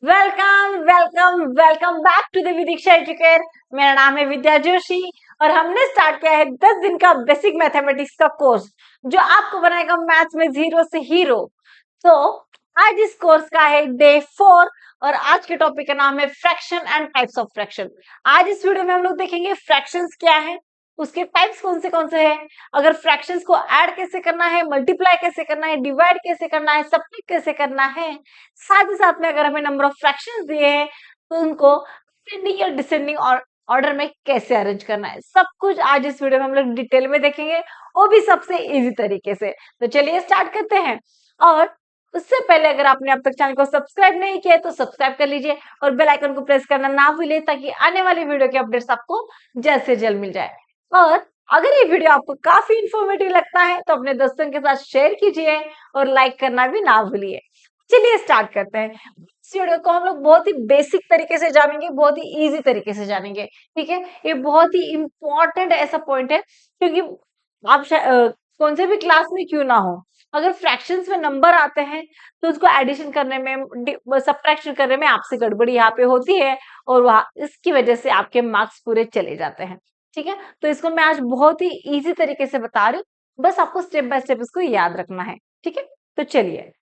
Welcome welcome welcome back to the Vidiksha Educare. मेरा नाम है विद्या जोशी और हमने स्टार्ट किया है 10 दिन का बेसिक मैथमेटिक्स का कोर्स जो आपको बनाएगा मैथ्स में जीरो से हीरो। तो आज इस कोर्स का है डे 4 और आज के टॉपिक का नाम है fraction and types of fraction. आज इस वीडियो में हम लोग देखेंगे फ्रैक्शंस क्या है, उसके टाइप्स कौन से हैं, अगर फ्रैक्शंस को ऐड कैसे करना है, मल्टीप्लाई कैसे करना है, डिवाइड कैसे करना है, सबट्रैक्ट कैसे करना है। साथ ही साथ में अगर हमें नंबर ऑफ फ्रैक्शंस दिए हैं तो उनको असेंडिंग या डिसेंडिंग ऑर्डर में कैसे अरेंज करना है, सब कुछ आज इस वीडियो में हम लोग डिटेल में देखेंगे, वो भी सबसे इजी तरीके से। तो चलिए स्टार्ट करते हैं। और उससे पहले अगर आपने अब तक चैनल को सब्सक्राइब नहीं किया है तो सब्सक्राइब कर लीजिए और बेल आइकन को प्रेस करना ना भूलिए ताकि आने वाली वीडियो के अपडेट्स आपको जल्द से जल्द मिल जाए। और अगर ये वीडियो आपको काफी इंफॉर्मेटिव लगता है तो अपने दोस्तों के साथ शेयर कीजिए और लाइक करना भी ना भूलिए। चलिए स्टार्ट करते हैं। इस वीडियो को हम लोग बहुत ही बेसिक तरीके से जानेंगे, बहुत ही इजी तरीके से जानेंगे। ठीक है, ये बहुत ही इंपॉर्टेंट ऐसा पॉइंट है क्योंकि आप कौन से भी क्लास में क्यों ना हो, अगर फ्रैक्शंस में नंबर आते हैं तो उसको एडिशन करने में, सब्ट्रैक्शन करने में आपसे गड़बड़ी यहाँ पे होती है और वहां इसकी वजह से आपके मार्क्स पूरे चले जाते हैं। ठीक है, तो इसको मैं आज बहुत ही इजी तरीके से बता रही हूँ, बस आपको स्टेप बाय स्टेप इसको याद रखना है। ठीक है, तो चलिए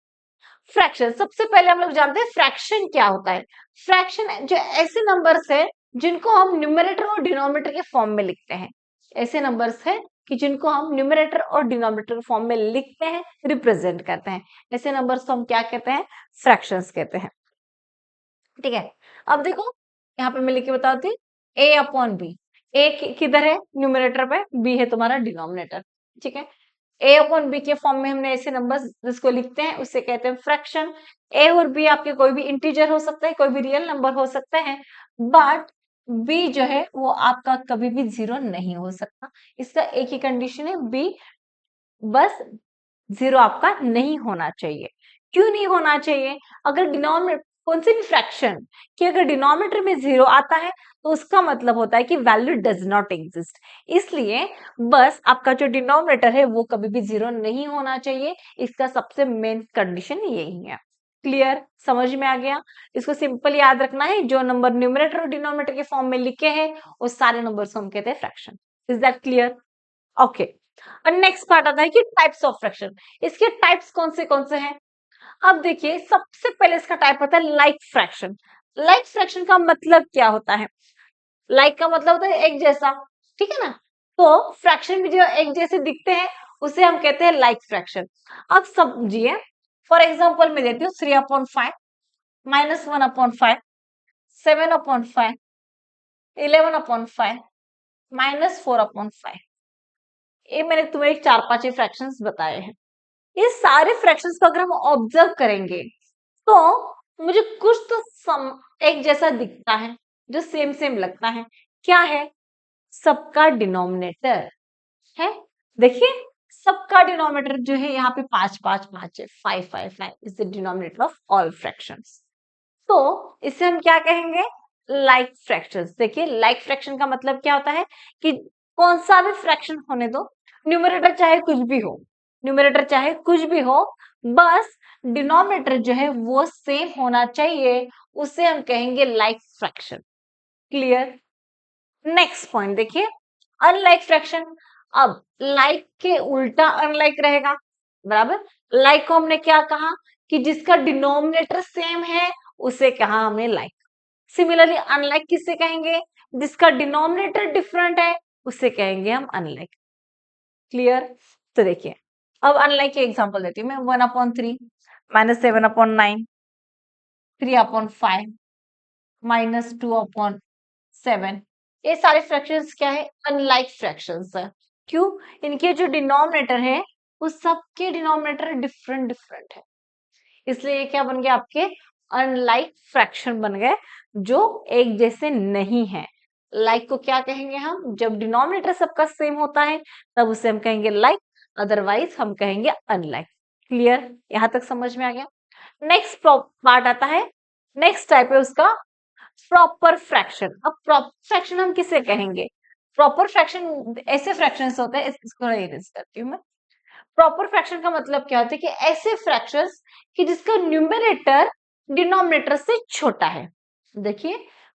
फ्रैक्शन सबसे पहले हम लोग जानते हैं फ्रैक्शन क्या होता है। फ्रैक्शन जो ऐसे नंबर्स है जिनको हम न्यूमरेटर और डिनोमिनेटर के फॉर्म में लिखते हैं, ऐसे नंबर्स है कि जिनको हम न्यूमरेटर और डिनोमिनेटर फॉर्म में लिखते हैं, रिप्रेजेंट करते हैं, ऐसे नंबर्स को हम क्या कहते हैं, फ्रैक्शंस कहते हैं। ठीक है, अब देखो यहाँ पे मैं लिख के बताती हूँ, ए अपॉन बी। ए किधर है, न्यूमरेटर पे, बी है तुम्हारा डिनोमिनेटर। ठीक है, ए अपॉन बी के फॉर्म में हमने ऐसे नंबर्स जिसको लिखते हैं उससे कहते हैं फ्रैक्शन। ए और बी आपके कोई भी इंटीजर हो सकता है, कोई भी रियल नंबर हो सकता है, बट बी जो है वो आपका कभी भी जीरो नहीं हो सकता। इसका एक ही कंडीशन है, बी बस जीरो आपका नहीं होना चाहिए। क्यों नहीं होना चाहिए, अगर डिनोमिनेटर कौन से भी फ्रैक्शन कि अगर डिनोमिनेटर में जीरो आता है तो उसका मतलब होता है कि वैल्यू डज नॉट एग्जिस्ट। इसलिए बस आपका जो डिनोमिनेटर है वो कभी भी जीरो नहीं होना चाहिए, इसका सबसे मेन कंडीशन यही है। क्लियर, समझ में आ गया। इसको सिंपल याद रखना है, जो नंबर न्यूमरेटर और डिनोमिनेटर के फॉर्म में लिखे हैं वो सारे नंबर्स को हम कहते हैं fraction. Is that clear? Okay, और नेक्स्ट पार्ट आता है कि टाइप्स ऑफ फ्रैक्शन। इसके टाइप्स कौन से हैं। अब देखिए सबसे पहले इसका टाइप होता है लाइक फ्रैक्शन। लाइक फ्रैक्शन का मतलब क्या होता है, लाइक का मतलब होता है एक जैसा। ठीक है ना, तो फ्रैक्शन भी जो एक जैसे दिखते हैं उसे हम कहते हैं लाइक फ्रैक्शन। अब समझिए, फॉर एग्जाम्पल मैं देती हूँ 3/5, -1/5, 7/5, 11/5, -4/5। ये मैंने तुम्हें 4-5 फ्रैक्शंस बताए हैं। ये सारे फ्रैक्शंस को अगर हम ऑब्जर्व करेंगे तो मुझे कुछ तो एक जैसा दिखता है, जो सेम सेम लगता है। क्या है, सबका डिनोमिनेटर है। देखिए सबका डिनोमिनेटर जो है यहाँ पे 5 5 5 है, 5 5 5 is the denominator of all fractions. तो इसे हम क्या कहेंगे, लाइक फ्रैक्शंस। देखिए लाइक फ्रैक्शन का मतलब क्या होता है कि कौन सा भी फ्रैक्शन होने दो, न्यूमरेटर चाहे कुछ भी हो, न्यूमरेटर चाहे कुछ भी हो, बस डिनोमिनेटर जो है वो सेम होना चाहिए, उसे हम कहेंगे like fraction. Clear. Next point देखिए, अनलाइक फ्रैक्शन। अब लाइक के उल्टा अनलाइक रहेगा, बराबर। लाइक को हमने क्या कहा कि जिसका डिनोमिनेटर सेम है उसे कहा हमने लाइक। सिमिलरली अनलाइक किससे कहेंगे, जिसका डिनोमिनेटर डिफरेंट है उसे कहेंगे हम अनलाइक। क्लियर। तो देखिए अब अनलाइक के एग्जांपल देती हूँ मैं, 1/3, -7/9, 3/5, -2/7। ये सारे फ्रैक्शंस क्या है, अनलाइक फ्रैक्शंस है। क्यों, इनके जो डिनोमिनेटर है वो सबके डिनोमिनेटर डिफरेंट डिफरेंट है, इसलिए ये क्या बन गया, आपके अनलाइक फ्रैक्शन बन गए, जो एक जैसे नहीं है। लाइक को क्या कहेंगे हम, जब डिनोमिनेटर सबका सेम होता है तब उसे हम कहेंगे लाइक, अदरवाइज हम कहेंगे अनलाइक। क्लियर, यहां तक समझ में आ गया। नेक्स्ट पार्ट आता है, नेक्स्ट टाइप है उसका प्रॉपर फ्रैक्शन। अब प्रॉपर फ्रैक्शन हम किसे कहेंगे, प्रॉपर फ्रैक्शन ऐसे फ्रैक्शंस होते हैं, इसको इरेज करती हूँ मैं। प्रॉपर फ्रैक्शन का मतलब क्या होता है कि ऐसे फ्रैक्शंस कि जिसका न्यूमरेटर डिनोमिनेटर से छोटा है। देखिए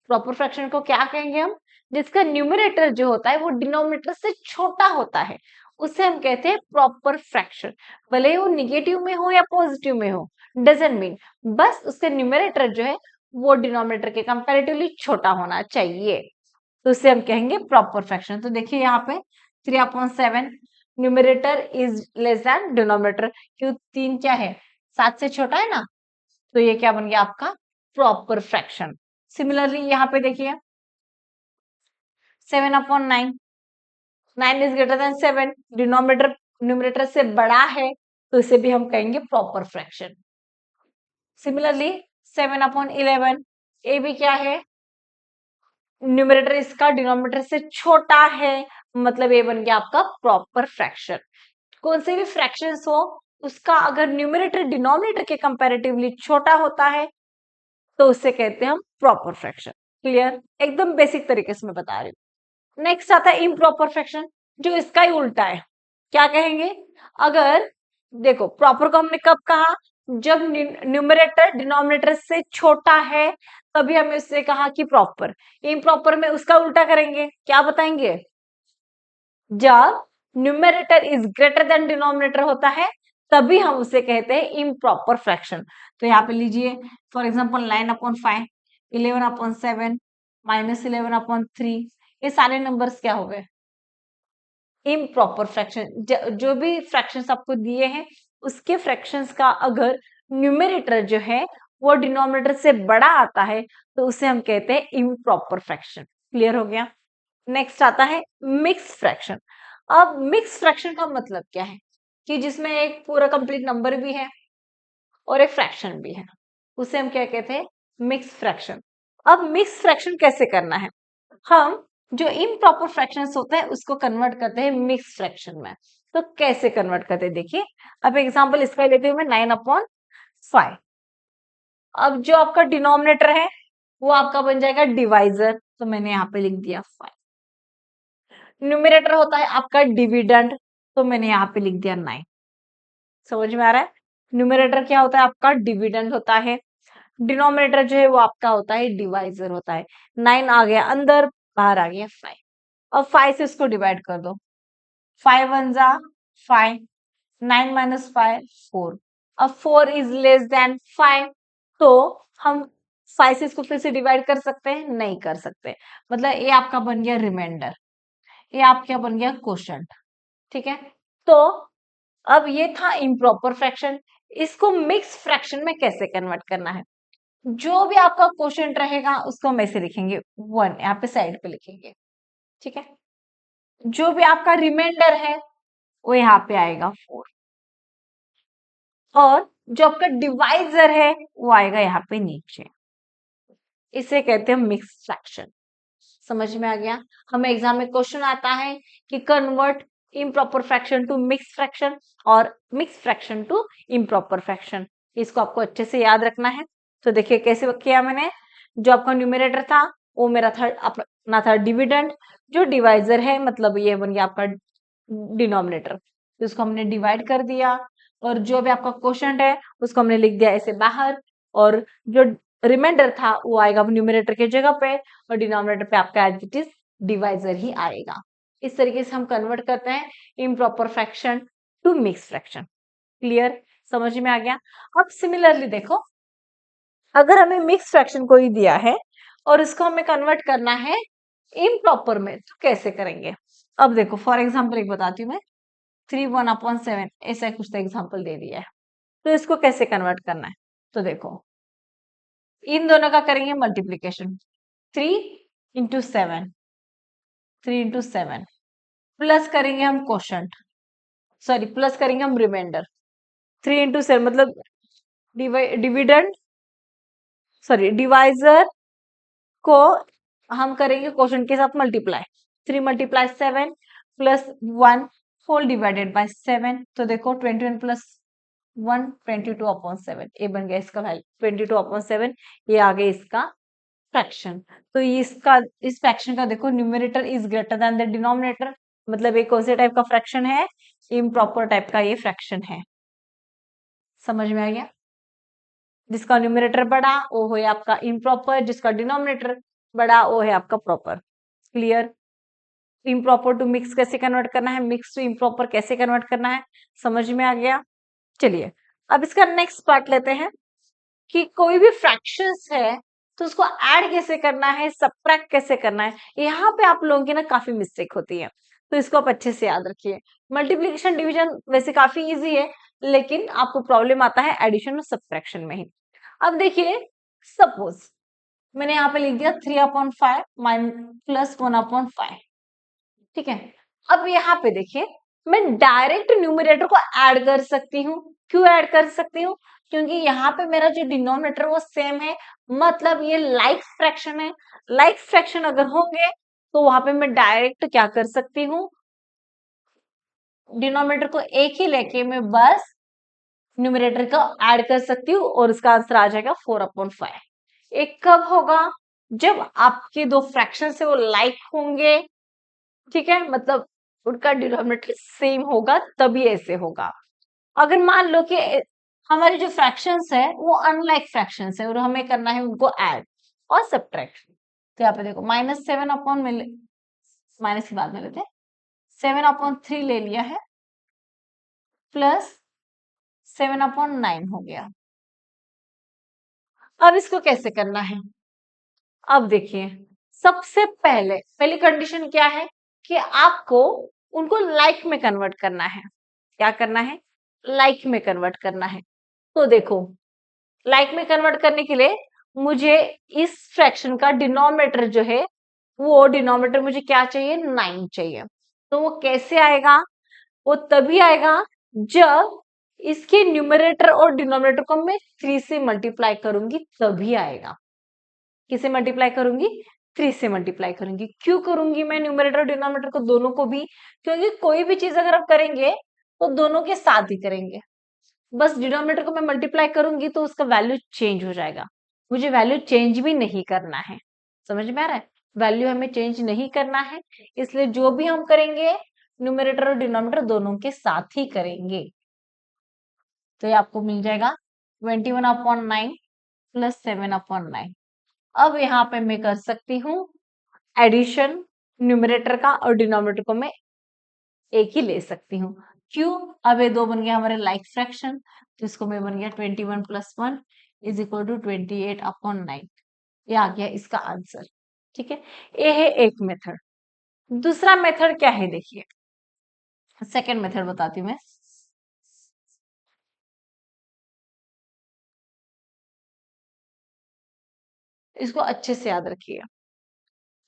प्रॉपर फ्रैक्शन को क्या कहेंगे हम, जिसका न्यूमरेटर जो होता है वो डिनोमिनेटर से छोटा होता है, उसे हम कहते हैं प्रॉपर फ्रैक्शन। भले ही वो निगेटिव में हो या पॉजिटिव में हो, डजेंट मीन, बस उसका न्यूमरेटर जो है वो डिनोमिनेटर के कंपैरेटिवली छोटा होना चाहिए, तो उसे हम कहेंगे प्रॉपर फ्रैक्शन। तो देखिए यहाँ पे 3/7 numerator is less than denominator, क्यों 3 क्या है 7 से छोटा है ना, तो ये क्या बन गया आपका प्रॉपर फ्रैक्शन। सिमिलरली यहाँ पे देखिए 7/9, 9 is greater than 7, denominator numerator से बड़ा है, तो इसे भी हम कहेंगे प्रॉपर फ्रैक्शन। सिमिलरली 7/11, ये भी क्या है, न्यूमरेटर इसका डिनोमिनेटर से छोटा है, मतलब ये बन गया आपका प्रॉपर फ्रैक्शन। कौन से भी फ्रैक्शंस हो, उसका अगर न्यूमरेटर डिनोमिनेटर के कंपैरेटिवली छोटा होता है तो उसे कहते हैं हम प्रॉपर फ्रैक्शन। क्लियर, एकदम बेसिक तरीके से मैं बता रही हूँ। नेक्स्ट आता है इम्प्रॉपर फ्रैक्शन, जो इसका ही उल्टा है। क्या कहेंगे, अगर देखो प्रॉपर को हमने कब कहा, जब न्यूमरेटर डिनोमिनेटर से छोटा है तभी हमने उससे कहा कि प्रॉपर। इम्प्रॉपर में उसका उल्टा करेंगे, क्या बताएंगे, जब numerator is greater than denominator होता है तभी हम उसे कहते हैं इम्प्रॉपर फ्रैक्शन। तो यहाँ पे लीजिए फॉर एग्जाम्पल 9/5, 11/7, -11/3, ये सारे नंबर्स क्या हो गए, इम्प्रॉपर फ्रैक्शन। जो भी फ्रैक्शंस आपको दिए हैं उसके फ्रैक्शंस का अगर न्यूमरेटर जो है वो डिनोमिनेटर से बड़ा आता है तो उसे हम कहते हैं इम्प्रॉपर फ्रैक्शन। क्लियर हो गया। नेक्स्ट आता है मिक्स फ्रैक्शन। अब मिक्स फ्रैक्शन का मतलब क्या है, कि जिसमें एक पूरा कंप्लीट नंबर भी है और एक फ्रैक्शन भी है, उसे हम क्या कहते हैं, मिक्स फ्रैक्शन। अब मिक्स फ्रैक्शन कैसे करना है, हम जो इम्प्रॉपर फ्रैक्शंस होते हैं उसको कन्वर्ट करते हैं मिक्स फ्रैक्शन में। तो कैसे कन्वर्ट करते हैं, देखिए अब एग्जांपल इसका लेते हुए 9/5। अब जो आपका डिनोमिनेटर है वो आपका बन जाएगा डिवाइजर, तो मैंने यहाँ पे लिख दिया 5। न्यूमरेटर होता है आपका डिविडेंड, तो मैंने यहाँ पे लिख दिया 9। समझ में आ रहा है, न्यूमरेटर क्या होता है आपका डिविडेंड होता है, डिनोमिनेटर जो है वो आपका होता है डिवाइजर होता है। 9 आ गया अंदर, बाहर आ गया 5। अब 5 से इसको डिवाइड कर दो, 5 1 जा 5, 9 - 5 4। अब 4 इज लेस देन 5, तो हम 5 से इसको फिर से डिवाइड कर सकते हैं, नहीं कर सकते, मतलब ये आपका बन गया रिमाइंडर, ये आपका बन गया क्वोशंट। ठीक है, तो अब ये था इम्प्रॉपर फ्रैक्शन। इसको मिक्स फ्रैक्शन में कैसे कन्वर्ट करना है, जो भी आपका क्वोशंट रहेगा उसको हम ऐसे लिखेंगे 1, यहाँ पे साइड पे लिखेंगे। ठीक है, जो भी आपका रिमाइंडर है वो यहाँ पे आएगा 4, और जो आपका डिवाइजर है वो आएगा यहाँ पे नीचे। इसे कहते हैं मिक्स फ्रैक्शन। समझ में आ गया। हमें एग्जाम में क्वेश्चन आता है कि convert improper fraction to mix fraction और mix fraction to improper fraction, इसको आपको अच्छे से याद रखना है। तो देखिए कैसे किया मैंने, जो आपका न्यूमरेटर था वो मेरा था अपना था डिविडेंड, जो डिवाइजर है मतलब ये बन गया आपका डिनोमिनेटर, तो इसको हमने डिवाइड कर दिया, और जो भी आपका क्वोशंट है उसको हमने लिख दिया ऐसे बाहर, और जो रिमाइंडर था वो आएगा न्यूमरेटर की जगह पे, और डिनोमिनेटर पे आपका एज इट इज डिवाइजर ही आएगा। इस तरीके से हम कन्वर्ट करते हैं improper fraction to mix fraction. Clear, समझ में आ गया। अब सिमिलरली देखो, अगर हमें मिक्स फ्रैक्शन कोई दिया है और इसको हमें कन्वर्ट करना है इम्प्रॉपर में, तो कैसे करेंगे। अब देखो फॉर एग्जाम्पल एक बताती हूँ मैं, 3/1/7 ऐसा कुछ तो एग्जाम्पल दे दिया है, तो इसको कैसे कन्वर्ट करना है। तो देखो इन दोनों का करेंगे मल्टीप्लीकेशन, 3 × 7, 3 × 7, प्लस करेंगे हम क्वोशंट, सॉरी प्लस करेंगे हम रिमाइंडर, 3 × 7 मतलब डिविडेंड, सॉरी डिवाइजर को हम करेंगे क्वोशंट के साथ मल्टीप्लाई, 3 × 7 +1 होल डिवाइडेड बाय 7। तो देखो 21 + 1 22/7, ये बन गया इसका वैल्यू 22/7, ये आ गया इसका फ्रैक्शन। तो इसका इस फ्रैक्शन का देखो numerator is greater than the denominator, मतलब एक कौन से टाइप का फ्रैक्शन है, इम्प्रॉपर टाइप का ये फ्रैक्शन है। समझ में आ गया। जिसका न्यूमरेटर बड़ा वो है आपका इम्प्रॉपर, जिसका डिनोमिनेटर बड़ा वो है आपका proper. Clear? Improper to mix कैसे कन्वर्ट करना है, मिक्स टू इम्प्रॉपर कैसे कन्वर्ट करना है, समझ में आ गया? चलिए अब इसका नेक्स्ट पार्ट लेते हैं कि कोई भी फ्रैक्शंस है तो उसको ऐड कैसे करना है, सबट्रैक्ट कैसे करना है। यहाँ पे आप लोगों की ना काफी मिस्टेक होती है, तो इसको आप अच्छे से याद रखिए। मल्टीप्लिकेशन डिवीजन वैसे काफी इजी है, लेकिन आपको प्रॉब्लम आता है एडिशन और सब्ट्रैक्शन में ही। अब देखिए, सपोज मैंने यहाँ पे लिख दिया 3/5 प्लस 1/5, ठीक है। अब यहाँ पे देखिए, मैं डायरेक्ट न्यूमरेटर को ऐड कर सकती हूँ। क्यों ऐड कर सकती हूँ? क्योंकि यहाँ पे मेरा जो डिनोमिनेटर वो सेम है, मतलब ये लाइक फ्रैक्शन है। लाइक फ्रैक्शन अगर होंगे तो वहां पे मैं डायरेक्ट क्या कर सकती हूँ, डिनोमिनेटर को एक ही लेके मैं बस न्यूमरेटर का ऐड कर सकती हूँ और उसका आंसर आ जाएगा 4/5। एक कब होगा? जब आपके दो फ्रैक्शन है वो लाइक होंगे, ठीक है, मतलब उनका डिनोमिनेटर सेम होगा, तभी ऐसे होगा। अगर मान लो कि हमारी जो फ्रैक्शंस है वो अनलाइक फ्रैक्शंस है और हमें करना है उनको ऐड और सब्ट्रैक्शन, तो यहाँ पे देखो -7 अपॉन में माइनस की बाद में लेते हैं, 7/3 ले लिया है प्लस 7/9 हो गया। अब इसको कैसे करना है? अब देखिए, सबसे पहली कंडीशन क्या है कि आपको उनको लाइक में कन्वर्ट करना है। क्या करना है? लाइक में कन्वर्ट करना है। तो देखो, लाइक में कन्वर्ट करने के लिए मुझे इस फ्रैक्शन का डिनोमिनेटर जो है वो डिनोमिनेटर मुझे क्या चाहिए? 9 चाहिए। तो वो कैसे आएगा? वो तभी आएगा जब इसके न्यूमरेटर और डिनोमिनेटर को मैं 3 से मल्टीप्लाई करूंगी, तभी आएगा। किसे मल्टीप्लाई करूंगी? 3 से मल्टीप्लाई करूंगी। क्यों करूंगी मैं न्यूमरेटर और डिनोमिनेटर को दोनों को भी? क्योंकि कोई भी चीज अगर आप करेंगे तो दोनों के साथ ही करेंगे। बस डिनोमिनेटर को मैं मल्टीप्लाई करूंगी तो उसका वैल्यू चेंज हो जाएगा। मुझे वैल्यू चेंज भी नहीं करना है। समझ में आ रहा है? वैल्यू हमें चेंज नहीं करना है, इसलिए जो भी हम करेंगे न्यूमरेटर और डिनोमिनेटर दोनों के साथ ही करेंगे। तो ये आपको मिल जाएगा 21/9 प्लस 7/9। अब यहाँ पे मैं कर सकती हूँ एडिशन, न्यूमरेटर का और डिनोमिनेटर को मैं एक ही ले सकती हूँ। क्यों? अब ये दो बन गया हमारे लाइक फ्रैक्शन, तो इसको में बन गया 21 + 1 इज इक्वल टू 28/9। ये आ गया इसका आंसर। ठीक है, ये है एक मेथड। दूसरा मेथड क्या है देखिए, सेकेंड मेथड बताती हूँ मैं। इसको अच्छे से याद रखिए।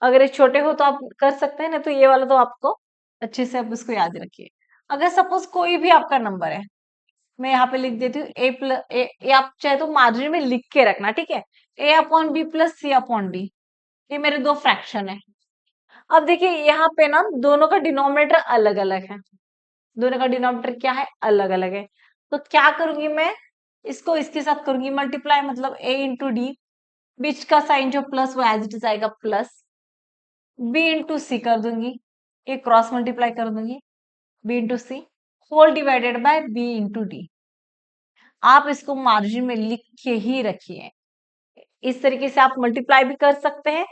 अगर ये छोटे हो तो आप कर सकते हैं ना, तो ये वाला तो आपको अच्छे से आप इसको याद रखिए। अगर सपोज कोई भी आपका नंबर है, मैं यहाँ पे लिख देती हूँ ए आप चाहे तो मार्जिन में लिख के रखना, ठीक है। A/B प्लस C/D, ये मेरे दो फ्रैक्शन है। अब देखिए यहाँ पे ना दोनों का डिनोमिनेटर अलग अलग है, दोनों का डिनोमिनेटर क्या है? अलग अलग है। तो क्या करूंगी मैं? इसको इसके साथ करूंगी मल्टीप्लाई, मतलब A × D, बीच का साइन जो प्लस वो एज इट इज आएगा प्लस, B × C कर दूंगी, ये क्रॉस मल्टीप्लाई कर दूंगी, B × C whole divided by B × D। आप इसको मार्जिन में लिख के ही रखिए। इस तरीके से आप मल्टीप्लाई भी कर सकते हैं,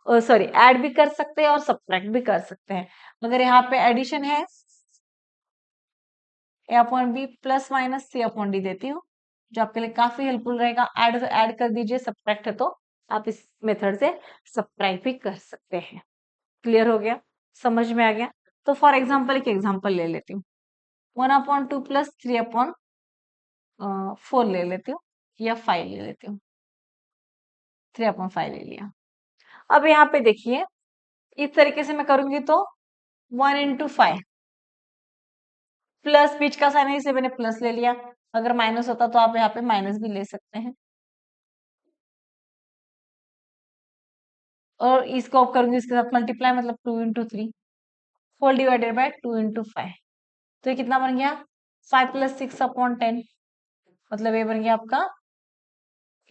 सॉरी ऐड भी कर सकते हैं और सब्ट्रैक्ट भी कर सकते हैं। अगर यहाँ पे एडिशन है A/B प्लस माइनस C/D देती हूँ, जो आपके लिए काफी हेल्पफुल रहेगा। ऐड कर दीजिए, सब्ट्रैक्ट है तो आप इस मेथड से सब्ट्रैक्ट भी कर सकते हैं। क्लियर हो गया? समझ में आ गया? तो फॉर एग्जाम्पल एक एग्जाम्पल ले लेती हूँ, 1/2 प्लस 3/4 ले लेती हूँ, या 5 ले लेती हूँ, 3/5 ले लिया। अब यहाँ पे देखिए, इस तरीके से मैं करूंगी तो 1 × 5 प्लस बीच का साइन है इसे मैंने प्लस ले लिया, अगर माइनस होता तो आप यहाँ पे माइनस भी ले सकते हैं, और इसको आप करूंगी इसके साथ मल्टीप्लाई, मतलब 2 × 3 होल डिवाइडेड बाय 2 × 5। तो ये कितना बन गया? 5 + 6/10, मतलब ये बन गया आपका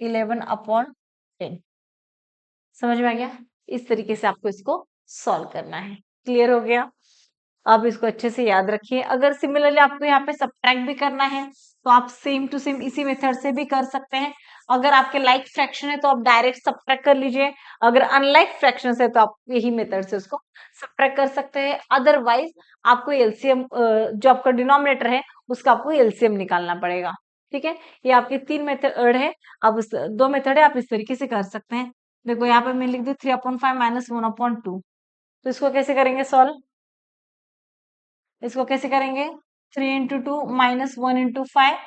11/10। समझ में आ गया? इस तरीके से आपको इसको सॉल्व करना है। क्लियर हो गया? आप इसको अच्छे से याद रखिए। अगर सिमिलरली आपको यहाँ पे सब्ट्रैक्ट भी करना है तो आप सेम टू सेम इसी मेथड से भी कर सकते हैं। अगर आपके लाइक फ्रैक्शन है तो आप डायरेक्ट सब्ट्रैक्ट कर लीजिए, अगर अनलाइक फ्रैक्शन है तो आप यही मेथड से उसको सब्ट्रैक्ट कर सकते हैं। अदरवाइज आपको एलसीएम जो आपका डिनोमिनेटर है उसका आपको एलसीएम निकालना पड़ेगा। ठीक है, ये आपके 3 मेथड है, अब 2 मेथड है, आप इस तरीके से कर सकते हैं। देखो यहाँ पे मैं लिख दूं 3/5 माइनस 1/2, तो इसको कैसे करेंगे सॉल्व, इसको कैसे करेंगे 3 into two minus 1 into 5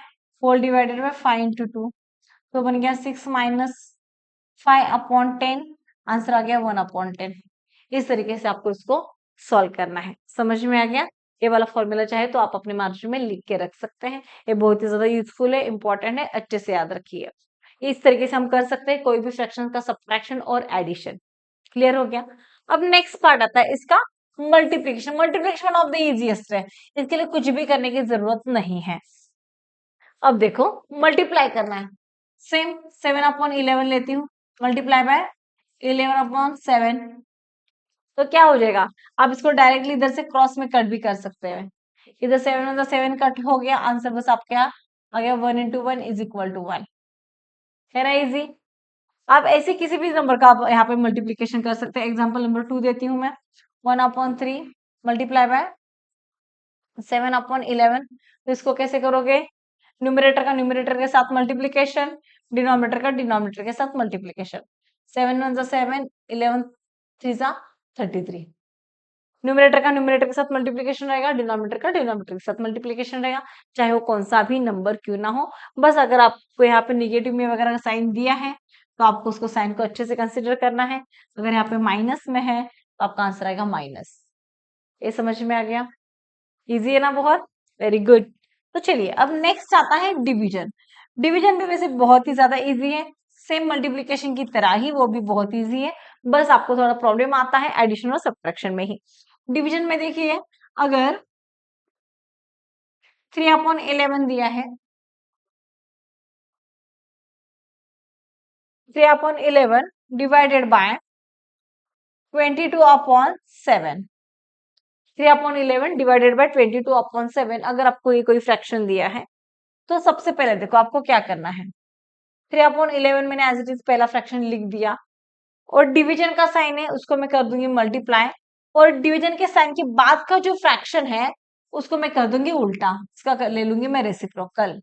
whole divided by 5 into 2, तो बन गया 6 माइनस 5/10, आंसर आ गया 1/10। इस तरीके से आपको इसको सॉल्व करना है। समझ में आ गया? ये वाला फॉर्मूला चाहे तो आप अपने मार्जिन में लिख के रख सकते हैं, ये बहुत ही ज्यादा यूजफुल है, इंपॉर्टेंट है, अच्छे से याद रखिए। इस तरीके से हम कर सकते हैं कोई भी फ्रैक्शन का सब्ट्रैक्शन और एडिशन। क्लियर हो गया? अब नेक्स्ट पार्ट आता है इसका multiplication. Multiplication of the easiest है, इसके लिए कुछ भी करने की जरूरत नहीं है। अब देखो मल्टीप्लाई करना है, सेम 7/11 लेती हूँ, मल्टीप्लाई बाय 11/7, तो क्या हो जाएगा, आप इसको डायरेक्टली इधर से क्रॉस में कट भी कर सकते हैं, इधर 7/7 कट हो गया, आंसर बस आपके यहाँ आ गया 1 इंटू 1 इज इक्वल टू 1, है ना इजी। आप ऐसे किसी भी नंबर का आप यहाँ पे मल्टीप्लीकेशन कर सकते हैं। एग्जाम्पल नंबर 2 देती हूँ मैं, 1/3 मल्टीप्लाई बाय 7/11, तो इसको कैसे करोगे, न्यूमरेटर का न्यूमरेटर के साथ मल्टीप्लीकेशन, डिनोमिनेटर का डिनोमिनेटर के साथ मल्टीप्लीकेशन, 7 1 7, 11 3 33, न्यूमरेटर का न्यूमरेटर के साथ मल्टीप्लीकेशन रहेगा, डिनोमिनेटर का डिनोमिनेटर के साथ मल्टीप्लीकेशन रहेगा, चाहे वो कौन सा भी नंबर क्यों ना हो। बस अगर आपको यहाँ पे निगेटिव में वगैरह का साइन दिया है तो आपको उसको साइन को अच्छे से कंसिडर करना है, अगर यहाँ पे माइनस में है तो आपका आंसर आएगा माइनस। ये समझ में आ गया? इजी है ना बहुत, वेरी गुड। तो चलिए अब नेक्स्ट आता है डिवीजन। डिवीजन भी वैसे बहुत ही ज्यादा इजी है, सेम मल्टीप्लीकेशन की तरह ही वो भी बहुत इजी है, बस आपको थोड़ा प्रॉब्लम आता है एडिशन और सब्ट्रैक्शन में ही। डिवीजन में देखिए, अगर 3/11 दिया है, 3/11 डिवाइडेड बाय 22/7, 3/11 डिवाइडेड बाय 22/7, अगर आपको ये कोई फ्रैक्शन दिया है तो सबसे पहले देखो आपको क्या करना है, 3/11 मैंने एज इट इज पहला फ्रैक्शन लिख दिया, और डिवीजन का साइन है उसको मैं कर दूंगी मल्टीप्लाई, और डिवीजन के साइन के बाद का जो फ्रैक्शन है उसको मैं कर दूंगी उल्टा, इसका ले लूंगी मैं रेसिप्रोकल।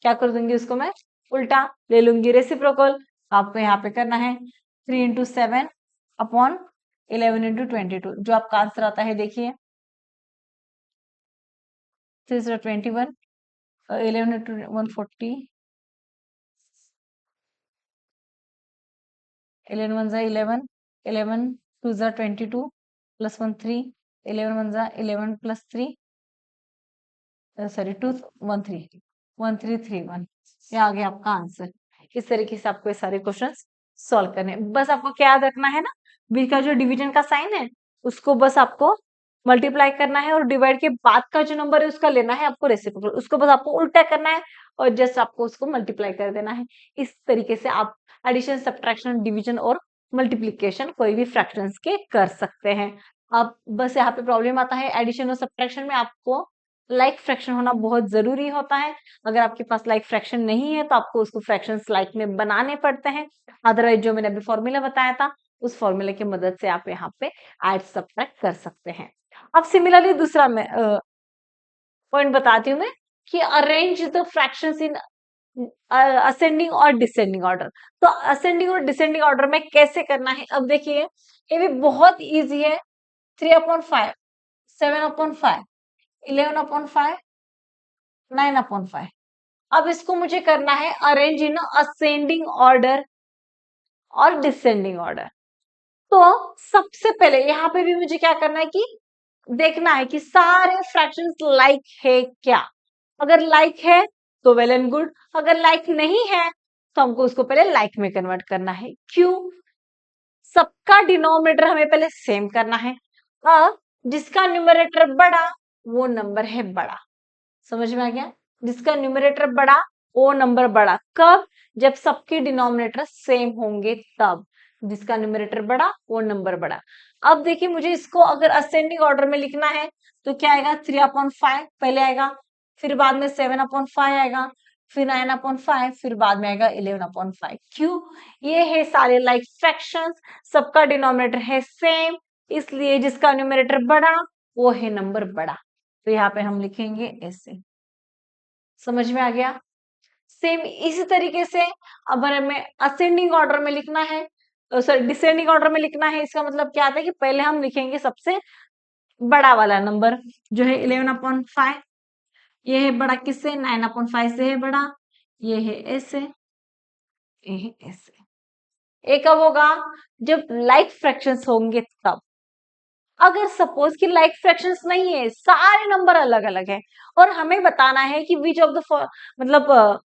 क्या कर दूंगी उसको मैं उल्टा ले लूंगी रेसिप्रोकल। आपको यहाँ पे करना है 3 इंटू 7/11 इंटू 22, जो आपका आंसर आता है देखिए 3/21, 11 इंटू 140, 11 1 11, 11 2 22 प्लस 1 3, 11 1 11 प्लस 3, सॉरी 2 1 3, 1 3 3 1, ये आ गया आपका आंसर। इस तरीके से आपको ये सारे क्वेश्चंस सॉल्व करने हैं। बस आपको क्या याद रखना है ना, बी का जो डिवीजन का साइन है उसको बस आपको मल्टीप्लाई करना है, और डिवाइड के बाद का जो नंबर है उसका लेना है आपको रेसिप्रोकल, उसको बस आपको उल्टा करना है और जस्ट आपको उसको मल्टीप्लाई कर देना है। इस तरीके से आप एडिशन, सब्ट्रैक्शन, डिवीजन और मल्टीप्लीकेशन कोई भी फ्रैक्शंस के कर सकते हैं। अब बस यहाँ पे प्रॉब्लम आता है एडिशन और सब्ट्रैक्शन में, आपको लाइक फ्रैक्शन होना बहुत जरूरी होता है। अगर आपके पास लाइक फ्रैक्शन नहीं है तो आपको उसको फ्रैक्शंस लाइक में बनाने पड़ते हैं, अदरवाइज जो मैंने अभी फॉर्मूला बताया था उस फॉर्मूले की मदद से आप यहाँ पे ऐड सब्ट्रैक्ट कर सकते हैं। अब सिमिलरली दूसरा मैं पॉइंट बताती हूँ मैं, कि arrange the fractions in ascending और डिसेंडिंग ऑर्डर। तो असेंडिंग और डिसेंडिंग ऑर्डर में कैसे करना है, अब देखिए ये भी बहुत इजी है। 3/5, 7/5, 11/5, 9/5, अब इसको मुझे करना है अरेंज इन असेंडिंग ऑर्डर और डिसेंडिंग ऑर्डर। तो सबसे पहले यहाँ पे भी मुझे क्या करना है कि देखना है कि सारे फ्रैक्शंस लाइक है क्या, अगर लाइक है तो वेल एंड गुड, अगर लाइक नहीं है तो हमको उसको पहले लाइक में कन्वर्ट करना है। क्यों? सबका डिनोमिनेटर हमें पहले सेम करना है, अब जिसका न्यूमरेटर बड़ा वो नंबर है बड़ा। समझ में आ गया? जिसका न्यूमरेटर बड़ा वो नंबर बड़ा, कब? जब सबके डिनोमिनेटर सेम होंगे तब, जिसका न्यूमरेटर बड़ा वो नंबर बड़ा। अब देखिए मुझे इसको अगर असेंडिंग ऑर्डर में लिखना है तो क्या आएगा, 3/5 पहले आएगा, फिर बाद में 7/5 आएगा, फिर 9/5, फिर बाद में आएगा 11/5। क्यों? ये है सारे लाइक फ्रैक्शंस, सबका डिनोमिनेटर है सेम, इसलिए जिसका न्यूमरेटर बड़ा वो है नंबर बड़ा। तो यहाँ पे हम लिखेंगे ऐसे। समझ में आ गया? सेम इसी तरीके से अगर हमें असेंडिंग ऑर्डर में लिखना है, सॉरी डिसेंडिंग ऑर्डर में लिखना है, इसका मतलब क्या आता है कि पहले हम लिखेंगे सबसे बड़ा वाला नंबर जो है 11/5। ये है बड़ा किससे? 9/5 से है बड़ा। ये है ऐसे, ये है ऐसे। ये कब होगा? जब लाइक फ्रैक्शंस होंगे तब। अगर सपोज कि लाइक फ्रैक्शंस नहीं है, सारे नंबर अलग अलग है और हमें बताना है कि विच ऑफ द मतलब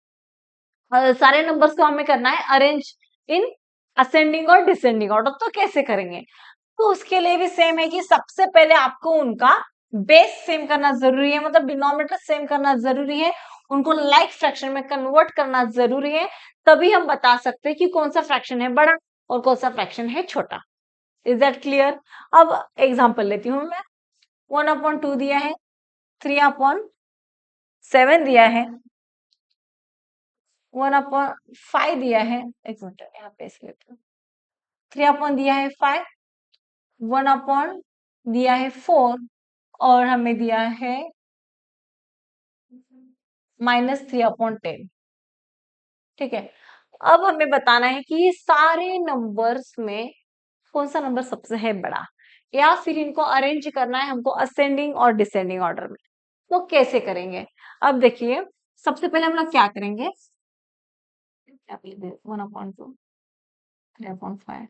सारे नंबर्स को हमें करना है अरेंज इन असेंडिंग और डिसेंडिंग ऑर्डर, तो कैसे करेंगे? तो उसके लिए भी सेम है कि सबसे पहले आपको उनका बेस सेम करना जरूरी है, मतलब डिनोमिनेटर सेम करना जरूरी है, उनको लाइक फ्रैक्शन में कन्वर्ट करना जरूरी है, तभी हम बता सकते हैं कि कौन सा फ्रैक्शन है बड़ा और कौन सा फ्रैक्शन है छोटा। Is that clear? अब एग्जांपल लेती हूँ मैं। 1/2 दिया है, 3/7 दिया है, 1/5 दिया है, एक मिनट यहाँ पे इसे लेती हूँ, 3 दिया है 5, 1 दिया है 4 और हमें दिया है -3/10। ठीक है, अब हमें बताना है कि ये सारे नंबर्स में कौन सा नंबर सबसे है बड़ा, या फिर इनको अरेंज करना है हमको असेंडिंग और डिसेंडिंग ऑर्डर में। तो कैसे करेंगे? अब देखिए, सबसे पहले हम लोग क्या करेंगे, 1/2, 3/5,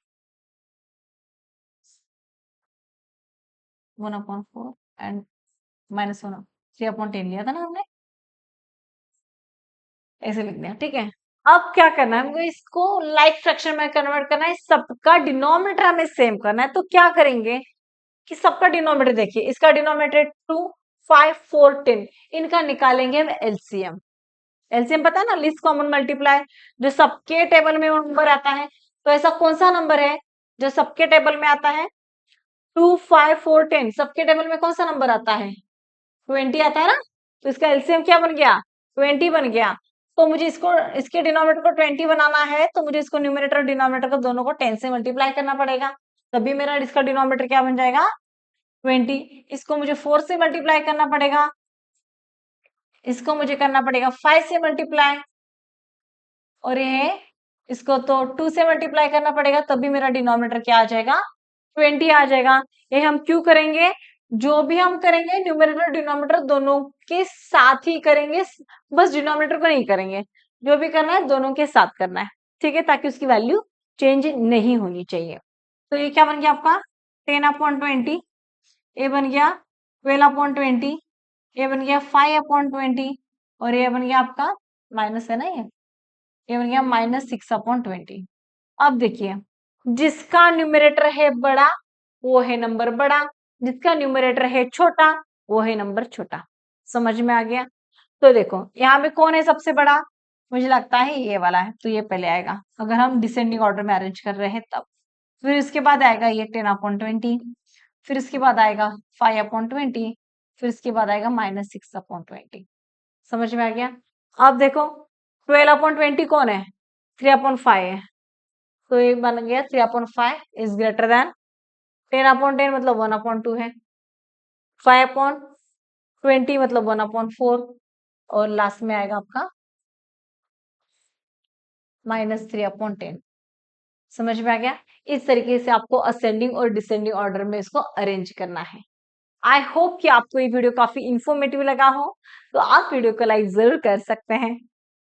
1/4 एंड -1, 3/10 लिया था ना हमने, ऐसे लिख दिया। ठीक है, अब क्या करना है हमको, इसको लाइक फ्रैक्शन में कन्वर्ट करना है, सबका डिनोमिनेटर हमें सेम करना है। तो क्या करेंगे कि सबका डिनोमिनेटर देखिए, इसका डिनोमिनेटर 2, 5, 4, 10, इनका निकालेंगे हम एलसीएम। एलसीएम पता है ना, लीस्ट कॉमन मल्टीप्लाई, जो सबके टेबल में वो नंबर आता है। तो ऐसा कौन सा नंबर है जो सबके टेबल में आता है? 2, 5, 4, 10, सबके टेबल में कौन सा नंबर आता है? 20 आता है ना। तो इसका एलसीएम क्या बन गया? 20 बन गया। तो मुझे इसको, इसके डिनोमिनेटर को 20 बनाना है, तो मुझे इसको न्यूमरेटर और डिनोमिनेटर को दोनों को 10 से मल्टीप्लाई करना पड़ेगा, तभी मेरा इसका डिनोमिनेटर क्या बन जाएगा? 20। इसको मुझे 4 से मल्टीप्लाई करना पड़ेगा, इसको मुझे करना पड़ेगा 5 से मल्टीप्लाई, और ये इसको तो 2 से मल्टीप्लाई करना पड़ेगा, तभी मेरा डिनोमिनेटर क्या आ जाएगा? 20 आ जाएगा। ये हम क्यों करेंगे? जो भी हम करेंगे न्यूमरेटर डिनोमिनेटर दोनों के साथ ही करेंगे, बस डिनोमिनेटर को नहीं करेंगे। जो भी करना है दोनों के साथ करना है, ठीक है, ताकि उसकी वैल्यू चेंज नहीं होनी चाहिए। तो ये क्या बन गया आपका? 10/20, ये बन गया 12/20, ये बन गया 5/20, और ये बन गया आपका माइनस है ना, ये बन गया -6/20। अब देखिए, जिसका न्यूमरेटर है बड़ा वो है नंबर बड़ा, जिसका न्यूमरेटर है छोटा वो है नंबर छोटा। समझ में आ गया? तो देखो यहाँ पे कौन है सबसे बड़ा? मुझे लगता है ये वाला है, तो ये पहले आएगा अगर हम डिसेंडिंग ऑर्डर में अरेंज कर रहे हैं तब। फिर इसके बाद आएगा ये 10/20, फिर इसके बाद आएगा 5/20, फिर इसके बाद आएगा -6/20। समझ में आ गया? अब देखो 12/20 कौन है? 3/5 है, तो ये बन गया 3/5 इज ग्रेटर देन 10/10, मतलब 1/2 है, 5/20 मतलब 1/4, और लास्ट में आएगा आपका -3/10। समझ में आ गया? इस तरीके से आपको असेंडिंग और डिसेंडिंग ऑर्डर में इसको अरेंज करना है। आई होप कि आपको ये वीडियो काफी इंफॉर्मेटिव लगा हो, तो आप वीडियो को लाइक जरूर कर सकते हैं।